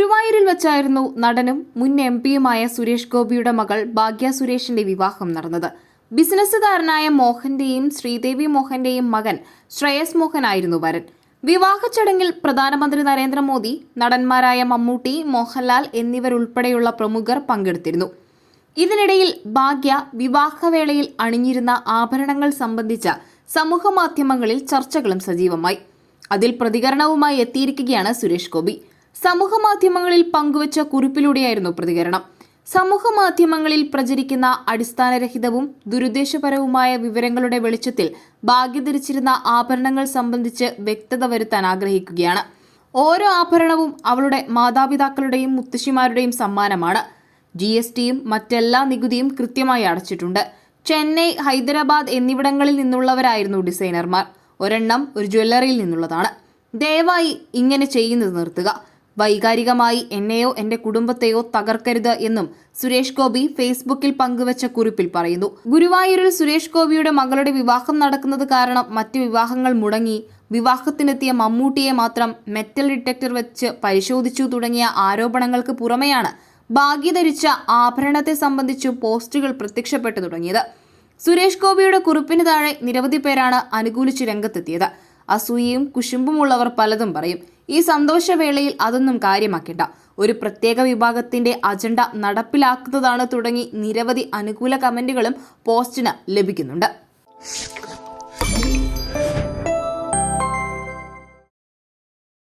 ഗുരുവായൂരിൽ വെച്ചായിരുന്നു നടനും മുൻ എംപിയുമായ സുരേഷ് ഗോപിയുടെ മകൾ ഭാഗ്യ സുരേഷിന്റെ വിവാഹം നടന്നത്. ബിസിനസ്സുകാരനായ മോഹന്റെയും ശ്രീദേവി മോഹന്റെയും മകൻ ശ്രേയസ് മോഹനായിരുന്നു വരൻ. വിവാഹ ചടങ്ങിൽ പ്രധാനമന്ത്രി നരേന്ദ്രമോദി, നടന്മാരായ മമ്മൂട്ടി, മോഹൻലാൽ എന്നിവരുൾപ്പെടെയുള്ള പ്രമുഖർ പങ്കെടുത്തിരുന്നു. ഇതിനിടയിൽ ഭാഗ്യ വിവാഹവേളയിൽ അണിഞ്ഞിരുന്ന ആഭരണങ്ങൾ സംബന്ധിച്ച സമൂഹമാധ്യമങ്ങളിൽ ചർച്ചകളും സജീവമായി. അതിൽ പ്രതികരണവുമായി എത്തിയിരിക്കുകയാണ് സുരേഷ് ഗോപി. സമൂഹമാധ്യമങ്ങളിൽ പങ്കുവച്ച കുറിപ്പിലൂടെയായിരുന്നു പ്രതികരണം. സമൂഹമാധ്യമങ്ങളിൽ പ്രചരിക്കുന്ന അടിസ്ഥാനരഹിതവും ദുരുദ്ദേശപരവുമായ വിവരങ്ങളുടെ വെളിച്ചത്തിൽ ഭാഗ്യ ധരിച്ചിരുന്ന ആഭരണങ്ങൾ സംബന്ധിച്ച് വ്യക്തത വരുത്താൻ ആഗ്രഹിക്കുകയാണ്. ഓരോ ആഭരണവും അവളുടെ മാതാപിതാക്കളുടെയും മുത്തശ്ശിമാരുടെയും സമ്മാനമാണ്. GSTയും മറ്റെല്ലാ നികുതിയും കൃത്യമായി അടച്ചിട്ടുണ്ട്. ചെന്നൈ, ഹൈദരാബാദ് എന്നിവിടങ്ങളിൽ നിന്നുള്ളവരായിരുന്നു ഡിസൈനർമാർ. ഒരെണ്ണം ഒരു ജ്വല്ലറിയിൽ നിന്നുള്ളതാണ്. ദയവായി ഇങ്ങനെ ചെയ്യുന്നത് നിർത്തുക. വൈകാരികമായി എന്നെയോ എന്റെ കുടുംബത്തെയോ തകർക്കരുത് എന്നും സുരേഷ് ഗോപി ഫേസ്ബുക്കിൽ പങ്കുവച്ച കുറിപ്പിൽ പറയുന്നു. ഗുരുവായൂരിൽ സുരേഷ് ഗോപിയുടെ മകളുടെ വിവാഹം നടക്കുന്നത് കാരണം മറ്റ് വിവാഹങ്ങൾ മുടങ്ങി, വിവാഹത്തിനെത്തിയ മമ്മൂട്ടിയെ മാത്രം മെറ്റൽ ഡിറ്റക്ടർ വെച്ച് പരിശോധിച്ചു തുടങ്ങിയ ആരോപണങ്ങൾക്ക് പുറമെയാണ് ഭാഗ്യ ധരിച്ച ആഭരണത്തെ സംബന്ധിച്ചു പോസ്റ്റുകൾ പ്രത്യക്ഷപ്പെട്ടു തുടങ്ങിയത്. സുരേഷ് ഗോപിയുടെ കുറിപ്പിന് താഴെ നിരവധി പേരാണ് അനുകൂലിച്ച് രംഗത്തെത്തിയത്. അസൂയയും കുശുമ്പുമുള്ളവർ പലതും പറയും. ഈ സന്തോഷവേളയിൽ അതൊന്നും കാര്യമാക്കേണ്ട, ഒരു പ്രത്യേക വിഭാഗത്തിന്റെ അജണ്ട നടപ്പിലാക്കുന്നതാണ് തുടങ്ങി നിരവധി അനുകൂല കമന്റുകളും പോസ്റ്റിന് ലഭിക്കുന്നുണ്ട്.